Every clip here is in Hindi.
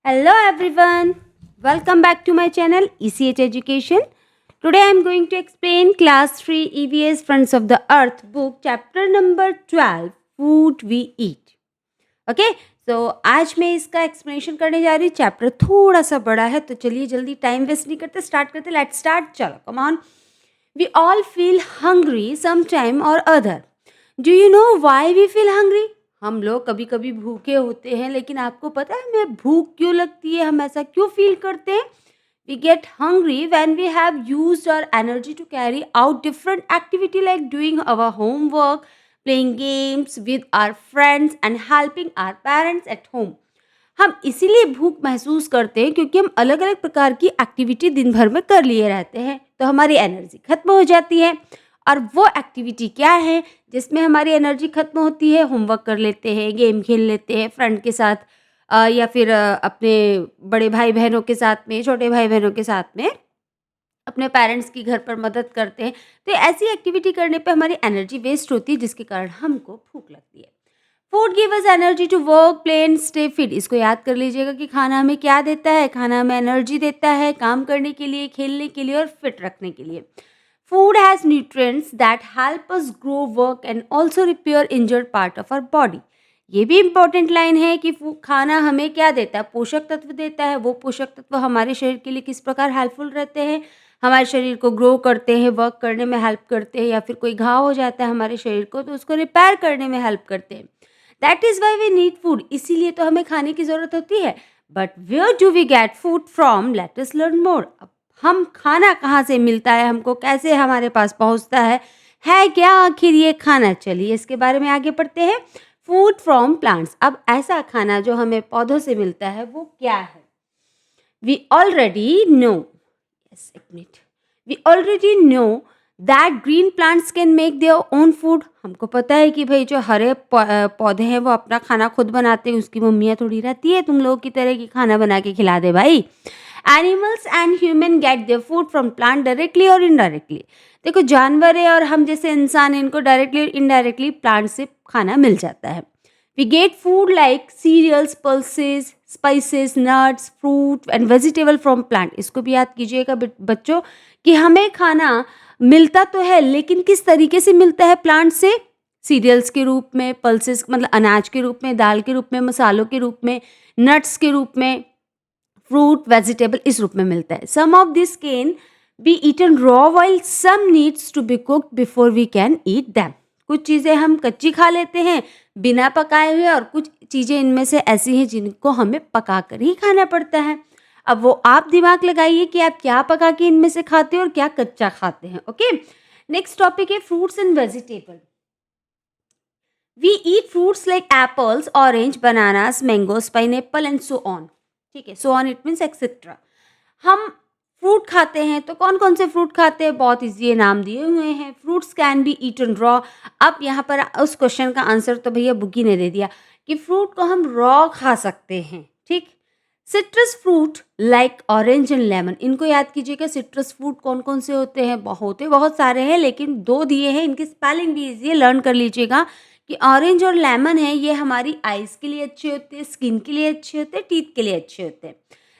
Hello everyone, welcome back to my channel ECH Education. Today I am going to explain class 3 EVS Fronts of the Earth book chapter number 12 Food We Eat. Okay, so आज मैं इसका एक्सप्लेनेशन करने जा रही हूँ. चैप्टर थोड़ा सा बड़ा है तो चलिए जल्दी टाइम वेस्ट नहीं करते, स्टार्ट करते. Let's start. चलो come on. We all feel hungry some time और other. Do you know why we feel hungry? हम लोग कभी कभी भूखे होते हैं, लेकिन आपको पता है हमें भूख क्यों लगती है, हम ऐसा क्यों फील करते हैं? We get hungry when we have used our energy to carry out different activity like doing our homework, playing games with our friends and helping our parents at home. हम इसीलिए भूख महसूस करते हैं क्योंकि हम अलग अलग प्रकार की एक्टिविटी दिन भर में कर लिए रहते हैं, तो हमारी एनर्जी खत्म हो जाती है. और वो एक्टिविटी क्या है जिसमें हमारी एनर्जी खत्म होती है? होमवर्क कर लेते हैं, गेम खेल लेते हैं फ्रेंड के साथ, या फिर अपने बड़े भाई बहनों के साथ में, छोटे भाई बहनों के साथ में अपने पेरेंट्स की घर पर मदद करते हैं. तो ऐसी एक्टिविटी करने पे हमारी एनर्जी वेस्ट होती है, जिसके कारण हमको भूख लगती है. Food give us energy to work, play and stay fit. इसको याद कर लीजिएगा कि खाना हमें क्या देता है? खाना हमें एनर्जी देता है काम करने के लिए, खेलने के लिए और फिट रखने के लिए. Food has nutrients that help us grow, work and also repair injured part of our body. ये भी इम्पोर्टेंट लाइन है कि खाना हमें क्या देता है? पोषक तत्व देता है. वो पोषक तत्व हमारे शरीर के लिए किस प्रकार हेल्पफुल रहते हैं? हमारे शरीर को ग्रो करते हैं, वर्क करने में हेल्प करते हैं, या फिर कोई घाव हो जाता है हमारे शरीर को तो उसको रिपेयर करने में हेल्प करते हैं. That is why we need food. इसीलिए तो हमें खाने की ज़रूरत होती है. But where do we get food from? Let us learn more. हम खाना कहाँ से मिलता है, हमको कैसे हमारे पास पहुँचता है क्या आखिर ये खाना? चलिए इसके बारे में आगे पढ़ते हैं. Food from plants. अब ऐसा खाना जो हमें पौधों से मिलता है वो क्या है? We already know. यस, एक मिनट. We already know that green plants can make their own food. हमको पता है कि भाई जो हरे पौधे हैं वो अपना खाना खुद बनाते हैं. उसकी मम्मियाँ थोड़ी रहती है तुम लोगों की तरह कि खाना बना के खिला दे भाई. Animals and human get their food from plant directly और इनडायरेक्टली. देखो जानवर है और हम जैसे इंसान हैं, इनको डायरेक्टली और इनडायरेक्टली प्लांट से खाना मिल जाता है. We get food like cereals, pulses, spices, nuts, fruit and vegetable from plant. इसको भी याद कीजिएगा बच्चों कि हमें खाना मिलता तो है, लेकिन किस तरीके से मिलता है? प्लांट से. सीरियल्स के रूप में, पल्सेस मतलब अनाज के रूप में, दाल के रूप में, मसालों के रूप में, नट्स के रूप में, फ्रूट वेजिटेबल इस रूप में मिलता है. Some of this can be eaten raw while some needs to be cooked before we can eat them. कुछ चीज़ें हम कच्ची खा लेते हैं बिना पकाए हुए, और कुछ चीज़ें इनमें से ऐसी हैं जिनको हमें पका कर ही खाना पड़ता है. अब वो आप दिमाग लगाइए कि आप क्या पका के इनमें से खाते हैं और क्या कच्चा खाते हैं. ओके, नेक्स्ट टॉपिक है fruits and vegetable. We eat fruits like apples, orange, bananas, mangoes, pineapple and so on. ठीक है, so on it means etcetera. हम फ्रूट खाते हैं तो कौन कौन से फ्रूट खाते हैं? बहुत इजी नाम दिए हुए हैं. Fruits can be eaten raw. अब यहाँ पर उस क्वेश्चन का आंसर तो भैया बुकी ने दे दिया कि फ्रूट को हम रॉ खा सकते हैं. ठीक. Citrus fruit like orange and lemon. इनको याद कीजिएगा. सिट्रस फ्रूट कौन कौन से होते हैं? बहुत सारे हैं, लेकिन दो दिए हैं. इनकी स्पेलिंग भी इजी है, लर्न कर लीजिएगा कि ऑरेंज और लेमन है, ये हमारी आइज़ के लिए अच्छे होते हैं, स्किन के लिए अच्छे होते हैं, टीथ के लिए अच्छे होते हैं.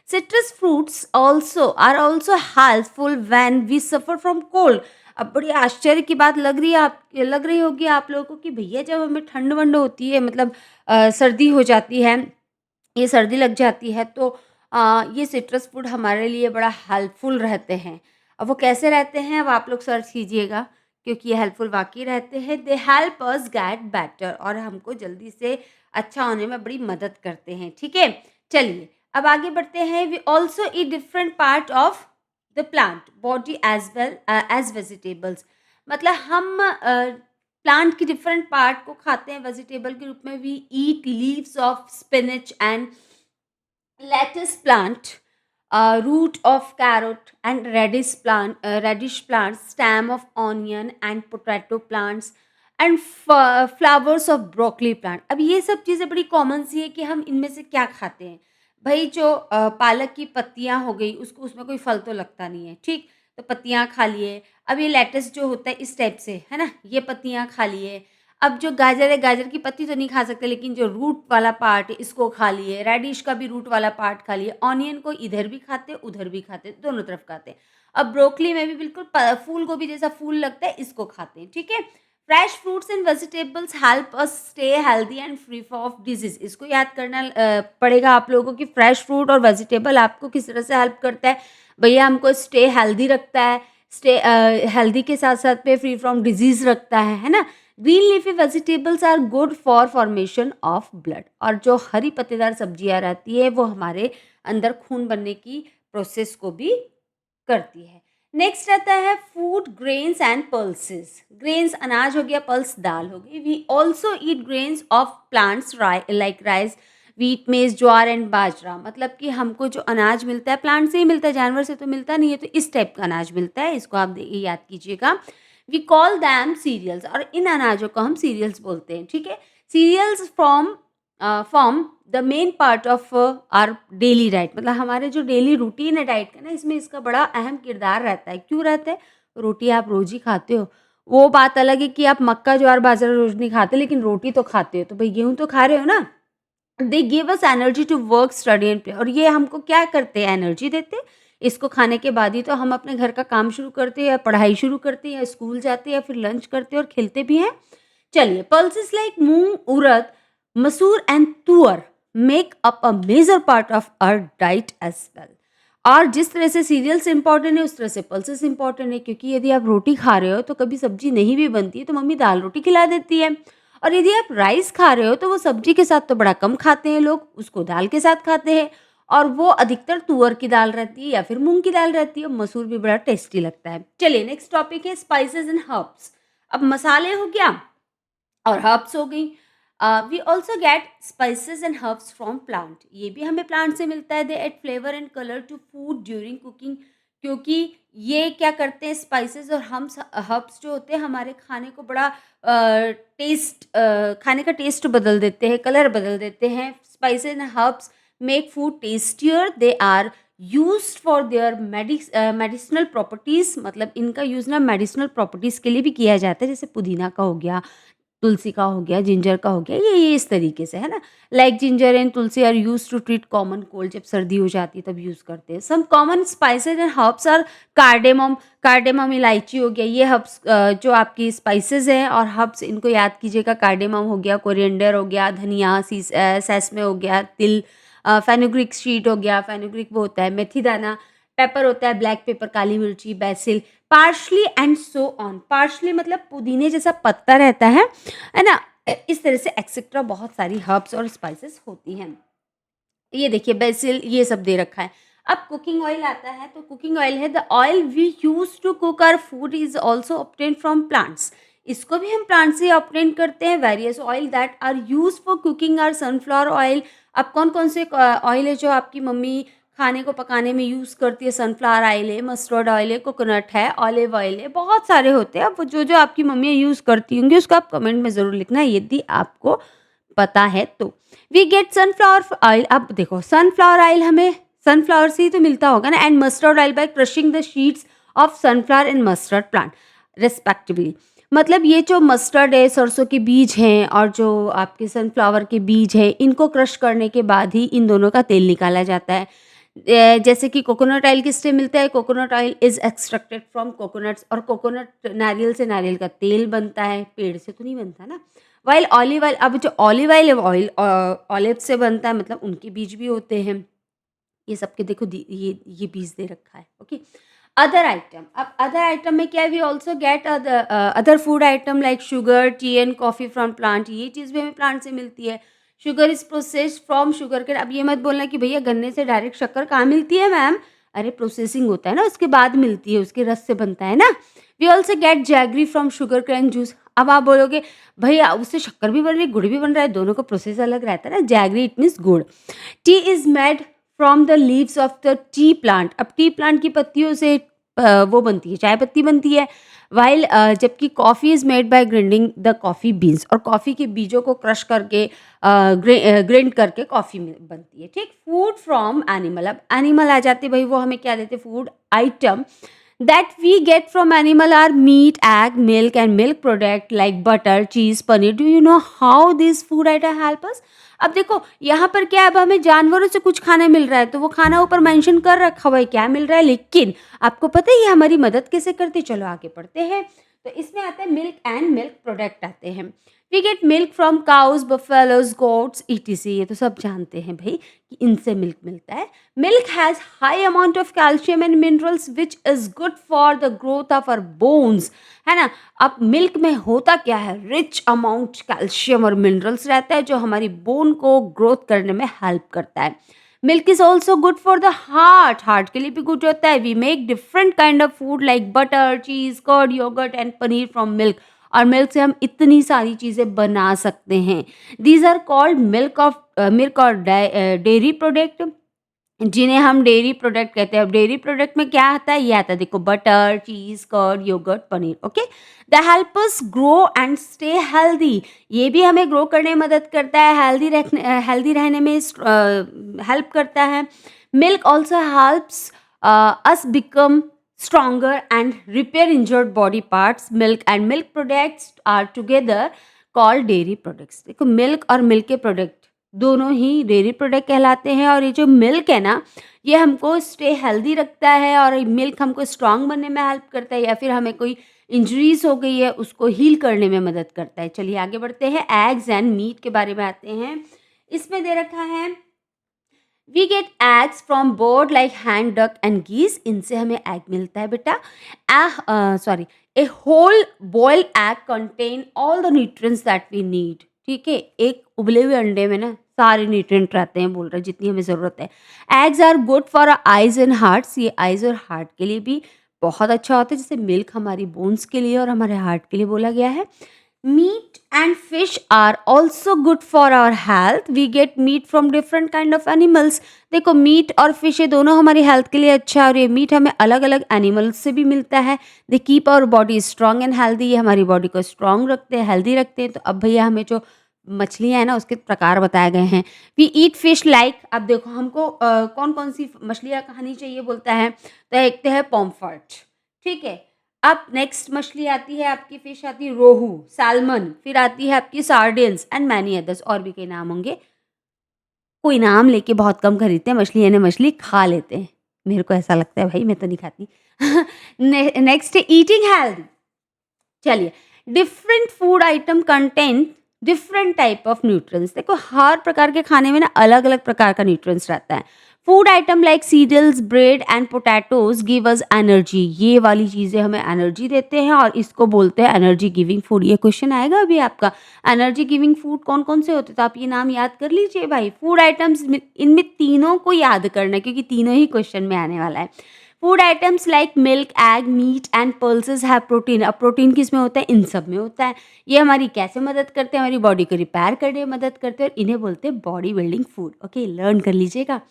Citrus fruits are also helpful when we suffer from cold. अब बड़ी आश्चर्य की बात लग रही होगी आप लोगों को कि भैया जब हमें ठंड वंड होती है, मतलब सर्दी हो जाती है, ये सर्दी लग जाती है, तो ये सिट्रस फ्रूट हमारे लिए बड़ा हेल्पफुल रहते हैं. अब वो कैसे रहते हैं अब आप लोग सर्च कीजिएगा, क्योंकि ये हेल्पफुल वाकई रहते हैं. They help us get better. और हमको जल्दी से अच्छा होने में बड़ी मदद करते हैं. ठीक है, चलिए अब आगे बढ़ते हैं. We also eat different part of the plant body as well as vegetables. मतलब हम प्लांट की डिफरेंट पार्ट को खाते हैं वेजिटेबल के रूप में. We eat leaves of spinach and lettuce plant, root of carrot and radish plants, stem of onion and potato plants and flowers of broccoli plant. अब ये सब चीज़ें बड़ी कॉमन सी है कि हम इनमें से क्या खाते हैं. भाई जो पालक की पत्तियाँ हो गई, उसको उसमें कोई फल तो लगता नहीं है. ठीक, तो पत्तियाँ खा लिए. अब ये लेटस जो होता है इस टाइप से है ना, ये पत्तियाँ खा लिए. अब जो गाजर है, गाजर की पत्ती तो नहीं खा सकते, लेकिन जो रूट वाला पार्ट है इसको खा लिए, रेडिश का भी रूट वाला पार्ट खा लिए, ऑनियन को इधर भी खाते उधर भी खाते, दोनों तरफ खाते हैं। अब ब्रोकली में भी बिल्कुल फूल गोभी जैसा फूल लगता है, इसको खाते हैं, ठीक है। Fresh fruits and vegetables help us stay healthy and free of disease. इसको याद करना पड़ेगा आप लोगों को कि फ्रेश फ्रूट और वेजिटेबल आपको किस तरह से हेल्प करता है। भैया हमको स्टे हेल्दी रखता है, स्टे हेल्दी के साथ साथ पे फ्री फ्रॉम डिजीज रखता है ना। Green leafy vegetables are good for formation of blood. और जो हरी पत्तेदार सब्जियां रहती है वो हमारे अंदर खून बनने की प्रोसेस को भी करती है। नेक्स्ट आता है food grains and pulses. Grains अनाज हो गया, पल्स दाल हो गई। We also eat grains of plants like rice, wheat, maize, jowar and बाजरा। मतलब कि हमको जो अनाज मिलता है प्लांट से ही मिलता है, जानवर से तो मिलता नहीं है, तो इस टाइप का अनाज मिलता है, इसको आप याद कीजिएगा। वी कॉल दैम सीरियल्स, और इन अनाजों को हम सीरियल्स बोलते हैं, ठीक है। Cereals form the main part of our daily diet. मतलब हमारे जो डेली रूटीन है डाइट का ना, इसमें इसका बड़ा अहम किरदार रहता है। क्यों रहता है? रोटी आप रोज ही खाते हो, वो बात अलग है कि आप मक्का ज्वार बाजरा रोज नहीं खाते, लेकिन रोटी तो खाते हो, तो भाई गेहूं तो खा रहे हो ना। They give us energy to work, study and play. और ये हमको क्या करते हैं? एनर्जी देते हैं। इसको खाने के बाद ही तो हम अपने घर का काम शुरू करते हैं, या पढ़ाई शुरू करते हैं, या स्कूल जाते हैं, या फिर लंच करते हैं और खेलते भी हैं। चलिए, pulses like moong, urad, masoor and toor make up a major part of our diet as well. और जिस तरह से सीरियल्स इंपॉर्टेंट है उस तरह से पल्सेस इंपॉर्टेंट है, क्योंकि यदि आप रोटी खा रहे हो तो कभी सब्जी नहीं भी बनती है तो मम्मी दाल रोटी खिला देती है। और यदि आप राइस खा रहे हो तो वो सब्जी के साथ तो बड़ा कम खाते हैं लोग, उसको दाल के साथ खाते हैं। और वो अधिकतर तुअर की दाल रहती है या फिर मूंग की दाल रहती है। मसूर भी बड़ा टेस्टी लगता है। चलिए, नेक्स्ट टॉपिक है स्पाइसेस एंड हर्ब्स। अब मसाले हो गया और हर्ब्स हो गई। We also get spices and herbs from plant. ये भी हमें प्लांट से मिलता है। They add flavour and colour to food during cooking. क्योंकि ये क्या करते हैं, स्पाइसेस और हम हर्ब्स जो होते हैं हमारे खाने को बड़ा खाने का टेस्ट बदल देते हैं, कलर बदल देते हैं। Spices and herbs make food tastier. They are used for their medicinal properties. मतलब इनका यूज़ ना मेडिसिनल प्रॉपर्टीज़ के लिए भी किया जाता है, जैसे पुदीना का हो गया, तुलसी का हो गया, जिंजर का हो गया, ये इस तरीके से, है ना। Like ginger and tulsi are use to treat common cold. जब सर्दी हो जाती है तब यूज़ करते हैं। Some common spices and herbs are cardamom. Cardamom इलायची हो गया, ये हर्ब्स जो आपकी स्पाइसेस हैं और हर्ब्स, इनको याद कीजिएगा। कार्डेमम हो गया, कोरिएंडर हो गया, धनिया, सेसमे हो गया, तिल, फेनुग्रीक शीट हो गया। फेनुग्रीक वो होता है मेथी दाना। पेपर होता है ब्लैक पेपर, काली मिर्ची, basil, parsley and so on. Parsley मतलब पुदीने जैसा पत्ता रहता है ना। इस तरह से एक्सेट्रा बहुत सारी हर्ब्स और स्पाइसेस होती हैं। ये देखिए बेसिल, ये सब दे रखा है। अब कुकिंग ऑयल आता है, तो कुकिंग ऑयल है the oil we use to cook our food is also obtain from plants. इसको भी हम प्लांट से ऑब्टेन करते हैं। Various oil that are use for cooking are sunflower oil. अब कौन कौन से ऑयल है जो आपकी मम्मी खाने को पकाने में यूज़ करती है? सनफ्लावर ऑयल है, मस्टर्ड ऑयल है, कोकोनट है, ऑलिव ऑयल है, बहुत सारे होते हैं। अब वो जो जो आपकी मम्मियाँ यूज़ करती होंगी उसको आप कमेंट में ज़रूर लिखना यदि आपको पता है तो। We get sunflower oil. अब देखो, सनफ्लावर ऑयल हमें सनफ्लावर से ही तो मिलता होगा ना। And mustard oil bye crushing the शीड्स of sunflower and mustard plant respectively. मतलब ये जो मस्टर्ड है, सरसों के बीज हैं, और जो आपके सनफ्लावर के बीज हैं, इनको क्रश करने के बाद ही इन दोनों का तेल निकाला जाता है। जैसे कि कोकोनट ऑयल किससे मिलता है? Coconut oil is extracted from coconuts. और कोकोनट, नारियल से नारियल का तेल बनता है, पेड़ से तो नहीं बनता ना। वाइल ऑलिव ऑयल, अब जो ऑलिव ऑयल है ऑयल ऑलिव से बनता है, मतलब उनके बीज भी होते हैं। ये सबके देखो ये बीज दे रखा है। Okay, other item. अब अदर आइटम में क्या है? We also get other food item like sugar, tea and coffee from plant. ये चीज़ भी हमें प्लांट से मिलती है। Sugar is processed from sugar cane. अब ये मत बोलना कि भैया गन्ने से डायरेक्ट शक्कर कहाँ मिलती है मैम? अरे प्रोसेसिंग होता है ना, उसके बाद मिलती है, उसके रस से बनता है ना। We also get jaggery from sugar cane juice. अब आप बोलोगे भैया उससे शक्कर भी बन रही है, गुड़ भी बन रहा है, दोनों का प्रोसेस अलग रहता है ना। जैगरी इट मीन्स गुड़। T is made from the leaves of the T plant. अब टी प्लांट की पत्तियों से वो बनती है, चाय पत्ती बनती है। वाइल जबकि coffee is made by grinding the coffee beans. और कॉफ़ी के बीजों को क्रश करके ग्राइंड करके कॉफ़ी बनती है। ठीक। Food from animal. अब एनिमल आ जाते भाई, वो हमें क्या देते? Food item that we get from animal are meat, egg, milk and milk product like butter, cheese, paneer. Do you know how these food item help us? अब देखो यहाँ पर क्या है, अब हमें जानवरों से कुछ खाना मिल रहा है तो वो खाना ऊपर मेंशन कर रखा हुआ है क्या मिल रहा है, लेकिन आपको पता है ये हमारी मदद कैसे करते हैं? चलो आगे पढ़ते हैं। तो इसमें आता है मिल्क एंड मिल्क प्रोडक्ट आते हैं। We get milk from cows, buffaloes, goats, ETC. ये तो सब जानते हैं भाई कि इनसे मिल्क मिलता है। Milk has high amount of calcium and minerals which is good for the growth of our bones, है ना। अब मिल्क में होता क्या है, रिच अमाउंट कैल्शियम और मिनरल्स रहता है जो हमारी बोन को ग्रोथ करने में हेल्प करता है। Milk is also good for the heart, heart के लिए भी गुड होता है। We make different kind of food like butter, cheese, curd, yogurt and paneer from milk. और मिल्क से हम इतनी सारी चीज़ें बना सकते हैं। दीज आर कॉल्ड मिल्क और डेयरी प्रोडक्ट, जिन्हें हम डेयरी प्रोडक्ट कहते हैं। अब डेयरी प्रोडक्ट में क्या आता है, ये आता है देखो butter, cheese, curd, yogurt, paneer. Okay, the help us grow and stay healthy. ये भी हमें ग्रो करने में मदद करता है, हेल्दी रहने में हेल्प करता है। Milk also helps us become stronger and repair injured body parts. Milk and milk products are together called dairy products. देखो मिल्क और मिल्क के प्रोडक्ट दोनों ही डेयरी प्रोडक्ट कहलाते हैं। और ये जो मिल्क है ना, ये हमको स्टे हेल्दी रखता है और मिल्क हमको स्ट्रांग बनने में हेल्प करता है, या फिर हमें कोई इंजरीज हो गई है उसको हील करने में मदद करता है। चलिए आगे बढ़ते हैं। एग्स एंड मीट के बारे में आते हैं। इसमें दे रखा है we get eggs from bird like hen, duck and geese. इनसे हमें एग मिलता है बेटा। A whole boiled egg contain all the nutrients that we need. ठीक है, एक उबले हुए अंडे में ना सारे न्यूट्रिएंट रहते हैं, बोल रहे हैं जितनी हमें ज़रूरत है। Eggs are good for eyes and hearts. ये आइज और हार्ट के लिए भी बहुत अच्छा होता है, जैसे मिल्क हमारी बोन्स के लिए और हमारे हार्ट के लिए बोला गया है। Meat and fish are also good for our health. We get meat from different kind of animals. देखो मीट और फिश ये दोनों हमारी हेल्थ के लिए अच्छा है, और ये मीट हमें अलग अलग एनिमल्स से भी मिलता है। They keep our body strong and healthy. ये हमारी बॉडी को स्ट्रांग रखते हैं, हेल्दी रखते हैं। तो अब भैया हमें जो मछलियाँ हैं ना उसके प्रकार बताए गए हैं। वी ईट फिश लाइक, अब देखो हमको कौन कौन सी मछलियाँ खानी चाहिए बोलता है, तो एक तो है पॉम्फ्रेट। ठीक है, अब नेक्स्ट मछली आती है आपकी, फिश आती है रोहू, सैल्मन, फिर आती है आपकी सार्डिन्स एंड मैनी अदर्स। और भी कई नाम होंगे, कोई नाम लेके बहुत कम खरीदते हैं मछली, यानी मछली खा लेते हैं। मेरे को ऐसा लगता है भाई, मैं तो नहीं खाती। नेक्स्ट है ईटिंग हेल्दी। चलिए, different food atom contain different type of nutrients. देखो हर प्रकार के खाने में ना अलग अलग प्रकार का न्यूट्रिएंट्स रहता है। Food item like cereals, bread and potatoes give us energy. ये वाली चीज़ें हमें एनर्जी देते हैं और इसको बोलते हैं एनर्जी गिविंग फूड। ये क्वेश्चन आएगा अभी आपका, एनर्जी गिविंग फूड कौन कौन से होते हैं, तो आप ये नाम याद कर लीजिए भाई। फूड आइटम्स इनमें तीनों को याद करना है क्योंकि तीनों ही क्वेश्चन में आने वाला है। Food items like milk, egg, meat and pulses have protein. अब प्रोटीन किस में होता है, इन सब में होता है। ये हमारी कैसे मदद करते हैं, हमारी बॉडी को रिपेयर करने में मदद करते हैं, और इन्हें बोलते हैं body building food. Okay, learn कर लीजिएगा।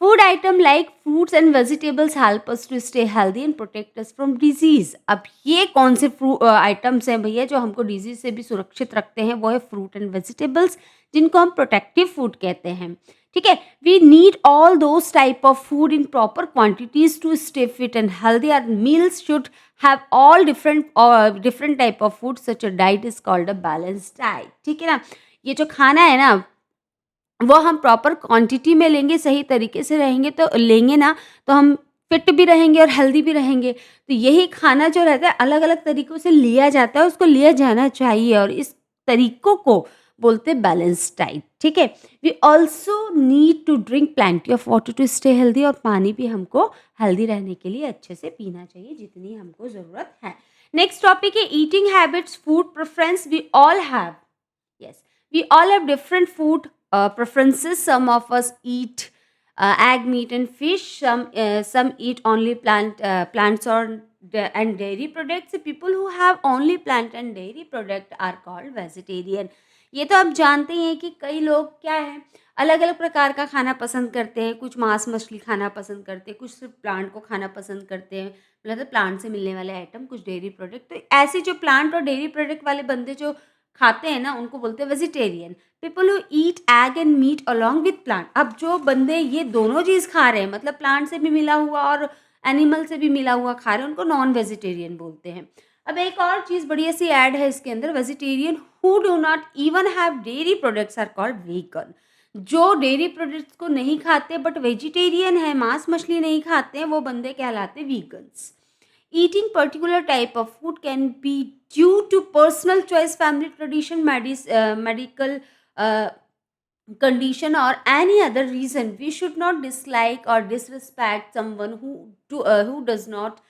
Food item like fruits and vegetables help us to stay healthy and protect us from disease. अब ये कौन से आइटम्स हैं भैया जो हमको डिजीज से भी सुरक्षित रखते हैं, वो है फ्रूट एंड वेजिटेबल्स, जिनको हम प्रोटेक्टिव फूड कहते हैं। ठीक है, we need all those type of food in proper quantities to stay fit and healthy. Our meals should have all different type of food, such a diet is called a balanced diet. ठीक है ना, ये जो खाना है ना वो हम प्रॉपर क्वांटिटी में लेंगे, सही तरीके से रहेंगे तो लेंगे ना, तो हम फिट भी रहेंगे और हेल्दी भी रहेंगे। तो यही खाना जो रहता है अलग अलग तरीक़ों से लिया जाता है, उसको लिया जाना चाहिए, और इस तरीक़ों को बोलते हैं बैलेंस डाइट। ठीक है, we also need to drink plenty of water to stay healthy. और पानी भी हमको हेल्दी रहने के लिए अच्छे से पीना चाहिए, जितनी हमको ज़रूरत है। नेक्स्ट टॉपिक है eating habits, food preference. We all have, yes, we all have different food preferences. Some of us eat egg, meat and fish. Some eat only plants or and dairy products. People who have only plant and dairy product are called vegetarian. ये तो आप जानते ही हैं कि कई लोग क्या है, अलग अलग प्रकार का खाना पसंद करते हैं। कुछ मांस मछली खाना पसंद करते हैं, कुछ सिर्फ प्लांट को खाना पसंद करते हैं, मतलब प्लांट से मिलने वाले आइटम, कुछ डेयरी प्रोडक्ट। तो ऐसे जो प्लांट और डेयरी प्रोडक्ट वाले बंदे जो खाते हैं ना, उनको बोलते हैं vegetarian. People who eat egg and meat along with plant. अब जो बंदे ये दोनों चीज़ खा रहे हैं, मतलब प्लांट से भी मिला हुआ और एनिमल से भी मिला हुआ खा रहे हैं, उनको नॉन वेजिटेरियन बोलते हैं। अब एक और चीज़ बढ़िया सी ऐड है इसके अंदर, vegetarian who do not even have dairy products are called vegan. जो डेयरी प्रोडक्ट्स को नहीं खाते बट वेजिटेरियन है, मांस मछली नहीं खाते हैं, वो बंदे कहलाते vegans. Eating particular type of food can be due to personal choice, family tradition, medical uh, condition, or any other reason. We should not dislike or disrespect someone who does not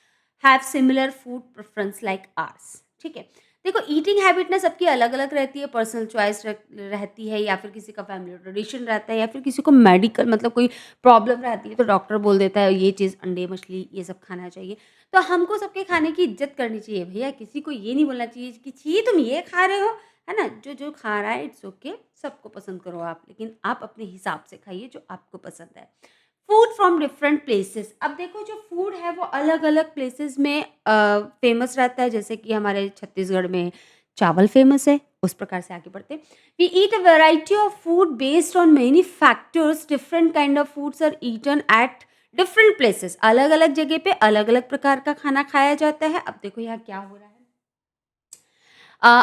have similar food preference like ours. ठीक है, देखो ईटिंग हैबिट ना सबकी अलग अलग रहती है, पर्सनल चॉइस रहती है, या फिर किसी का फैमिली ट्रेडिशन रहता है, या फिर किसी को मेडिकल मतलब कोई प्रॉब्लम रहती है तो डॉक्टर बोल देता है ये चीज़ अंडे मछली ये सब खाना चाहिए। तो हमको सबके खाने की इज्जत करनी चाहिए भैया, किसी को ये नहीं बोलना चाहिए कि छी तुम ये खा रहे हो, है ना। जो जो खा रहा है इट्स ओके, सबको पसंद करो आप, लेकिन आप अपने हिसाब से खाइए जो आपको पसंद है। फूड फ्रॉम डिफरेंट प्लेसेस, अब देखो जो फूड है वो अलग अलग प्लेसेस में फेमस रहता है, जैसे कि हमारे छत्तीसगढ़ में चावल फेमस है, उस प्रकार से आगे बढ़ते। We eat a variety of food based on many factors, different kind of foods are eaten at different places, अलग अलग जगह पे अलग अलग प्रकार का खाना खाया जाता है। अब देखो यहाँ क्या हो रहा है,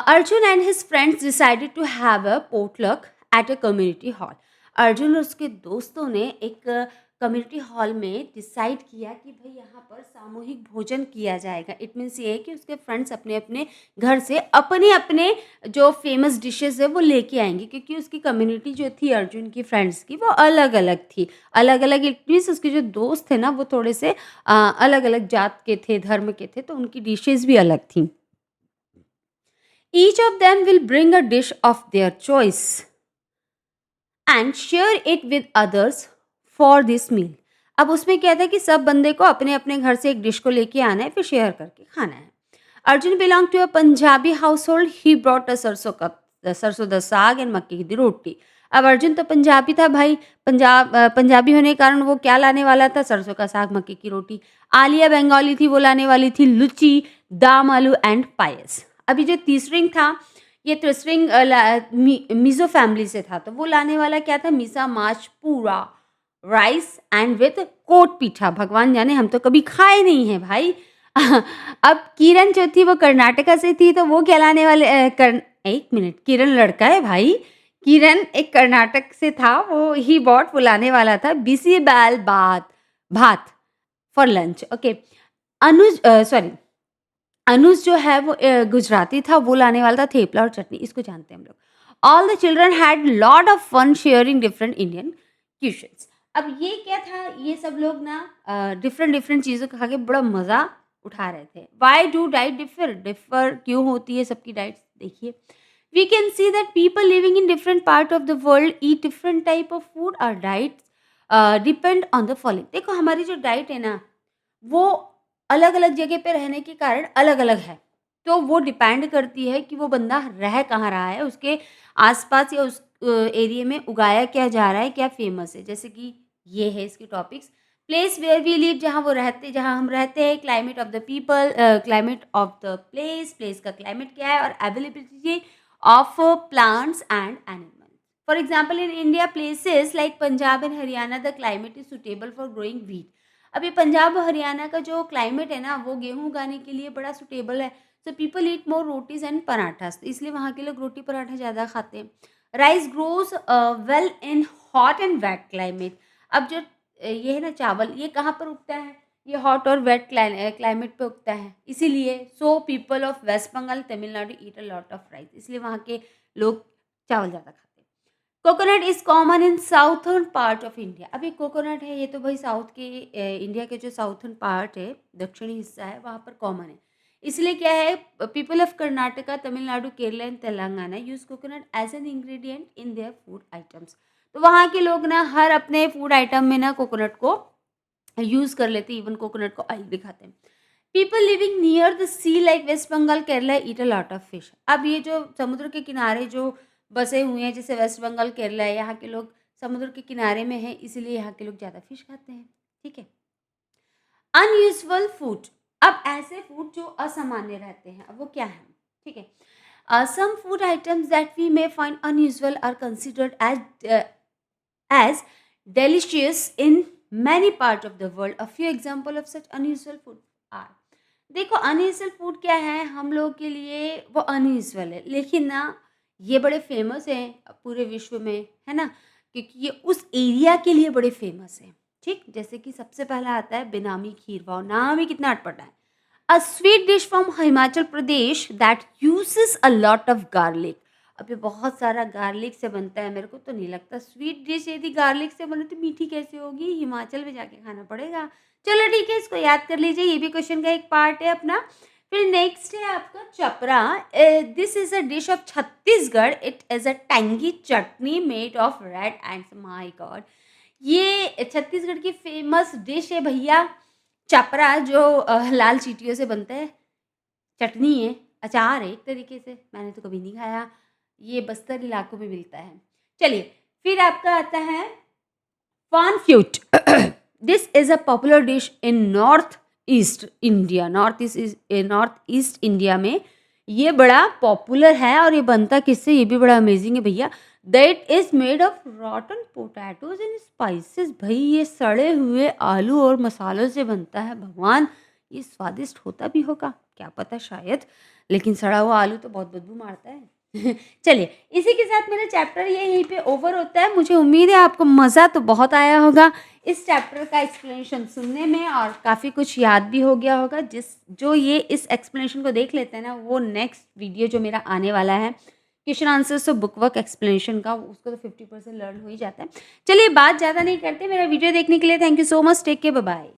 Arjun and his friends decided to have a potluck at a community hall. Arjun और उसके दोस्तों ने एक कम्युनिटी हॉल में डिसाइड किया कि भाई यहाँ पर सामूहिक भोजन किया जाएगा। इट मीन्स ये है कि उसके फ्रेंड्स अपने अपने घर से अपने अपने जो फेमस डिशेस है वो लेके आएंगे, क्योंकि उसकी कम्युनिटी जो थी अर्जुन की फ्रेंड्स की वो अलग अलग थी। अलग अलग इट मीन्स उसके जो दोस्त थे ना वो थोड़े से अलग अलग जात के थे, धर्म के थे, तो उनकी डिशेस भी अलग थी। Each of them will bring a dish of their choice and share it with others for this meal. अब उसमें क्या था कि सब बंदे को अपने अपने घर से एक डिश को लेके आना है, फिर शेयर करके खाना है। Arjun belong to a Punjabi household, he brought a sarson da साग एंड मक्की की रोटी। अब अर्जुन तो पंजाबी था भाई, पंजाबी होने के कारण वो क्या लाने वाला था, सरसों का साग मक्की की रोटी। आलिया बंगाली थी, वो लाने वाली थी लुची, दाम आलू एंड पायस। अभी जो तीसरिंग था, ये त्रिसरिंग मिज़ो फैमिली से था, तो वो लाने वाला क्या था, मिसा माच पूरा राइस एंड विथ कोट पीठा। भगवान जाने हम तो कभी खाए नहीं हैं भाई। अब किरण जो थी वो कर्नाटका से थी, तो वो क्या लाने वाले एक मिनट, किरण लड़का है भाई, किरण एक कर्नाटक से था, वो ही बॉट वो लाने वाला था बिसी बैल भात भात फॉर लंच। ओके, सॉरी अनुज जो है वो गुजराती था, वो लाने वाला था थेपला और चटनी, इसको जानते हैं हम लोग। All the children had lot of fun sharing different Indian cuisines. अब ये क्या था, ये सब लोग ना डिफरेंट डिफरेंट चीज़ों को खा के बड़ा मज़ा उठा रहे थे। Why do diet differ, differ क्यों होती है सबकी डाइट, देखिए we can see that people living in different part of the world eat different type of food. और diet depend on the following. देखो हमारी जो डाइट है ना वो अलग-अलग जगह पे रहने के कारण अलग-अलग है। तो वो डिपेंड करती है कि वो बंदा रह कहाँ रहा है, उसके आस-पास या उस एरिया में उगाया क्या जा रहा है, क्या फ़ेमस है। जैसे कि ये है इसके topics, place where we live, जहाँ हम रहते हैं, climate of the people, climate of the place, place का क्लाइमेट क्या है, और availability of plants and animals. For example in India places like Punjab and Haryana the climate is suitable for growing wheat. अभी पंजाब और हरियाणा का जो क्लाइमेट है ना वो गेहूँ उगाने के लिए बड़ा सूटेबल है। So people eat more rotis and parathas, तो इसलिए वहाँ के लोग रोटी पराठा ज़्यादा खाते हैं। Rice grows well in hot and wet climate. अब जो ये है ना चावल, ये कहाँ पर उगता है, ये हॉट और वेट क्लाइमेट पे उगता है, इसीलिए so people of West Bengal Tamil Nadu eat a lot of rice, इसलिए वहाँ के लोग चावल ज़्यादा खाते हैं। Coconut is common in southern part of India. अब ये कोकोनट है, ये तो भाई साउथ के इंडिया के जो साउथर्न पार्ट है, दक्षिणी हिस्सा है, वहाँ पर कॉमन है। इसलिए क्या है, people of Karnataka, Tamil Nadu, Kerala and Telangana use coconut as an ingredient in their food items. तो वहाँ के लोग ना हर अपने फूड आइटम में ना कोकोनट को यूज़ कर लेते हैं, इवन कोकोनट को ऑयल भी खाते हैं। People living near the sea like West Bengal, Kerala eat a lot of fish. अब ये जो समुद्र के किनारे जो बसे हुए हैं, जैसे वेस्ट बंगाल, केरला है, यहाँ के लोग समुद्र के किनारे में हैं, इसीलिए यहाँ के लोग ज़्यादा फिश खाते हैं। ठीक है। अनयूजुअल फूड, अब ऐसे फूड जो असामान्य रहते हैं, अब वो क्या है, ठीक है। Some food items that we may find unusual are considered as delicious in many parts of the world. A few example of such unusual food are. देखो अनयूजुअल फूड क्या है, हम लोग के लिए वो अनयूजुअल है, लेकिन ना ये बड़े फेमस हैं पूरे विश्व में, है ना? क्योंकि ये उस एरिया के लिए बड़े फेमस हैं। ठीक, जैसे कि सबसे पहला आता है बेनामी खीर। वाओ, नाम ही कितना अटपटा है। A sweet dish from Himachal Pradesh that uses a lot of garlic. अब ये बहुत सारा गार्लिक से बनता है, मेरे को तो नहीं लगता स्वीट डिश यदि गार्लिक से बने तो मीठी कैसे होगी, हिमाचल में जाके खाना पड़ेगा। चलो ठीक है, इसको याद कर लीजिए, ये भी क्वेश्चन का एक पार्ट है अपना। फिर नेक्स्ट है आपका चपरा। This is a dish of Chhattisgarh, it is a tangy chutney made of red and my God. ये छत्तीसगढ़ की फेमस डिश है भैया, चपरा, जो लाल चींटियों से बनता है। चटनी है, अचार है एक तरीके से, मैंने तो कभी नहीं खाया, ये बस्तर इलाकों में मिलता है। चलिए, फिर आपका आता है Fan fruit. This is a popular dish in north east India. North east India में ये बड़ा पॉपुलर है, और ये बनता किससे, ये भी बड़ा अमेजिंग है भैया। That is made of रॉटन potatoes and spices. भाई ये सड़े हुए आलू और मसालों से बनता है। भगवान, ये स्वादिष्ट होता भी होगा क्या पता, शायद, लेकिन सड़ा हुआ आलू तो बहुत बदबू मारता है। चलिए, इसी के साथ मेरा चैप्टर ये यहीं पे ओवर होता है। मुझे उम्मीद है आपको मज़ा तो बहुत आया होगा इस चैप्टर का एक्सप्लेनेशन सुनने में, और काफ़ी कुछ याद भी हो गया होगा। जो ये इस एक्सप्लेनेशन को देख लेते हैं ना, वो नेक्स्ट वीडियो जो मेरा आने वाला है क्वेश्चन आंसर्स तो बुक वर्क एक्सप्लेनेशन का, उसको तो 50% लर्न हो ही जाता है। चलिए, बात ज़्यादा नहीं करते, मेरा वीडियो देखने के लिए thank you so much, take care, bye bye.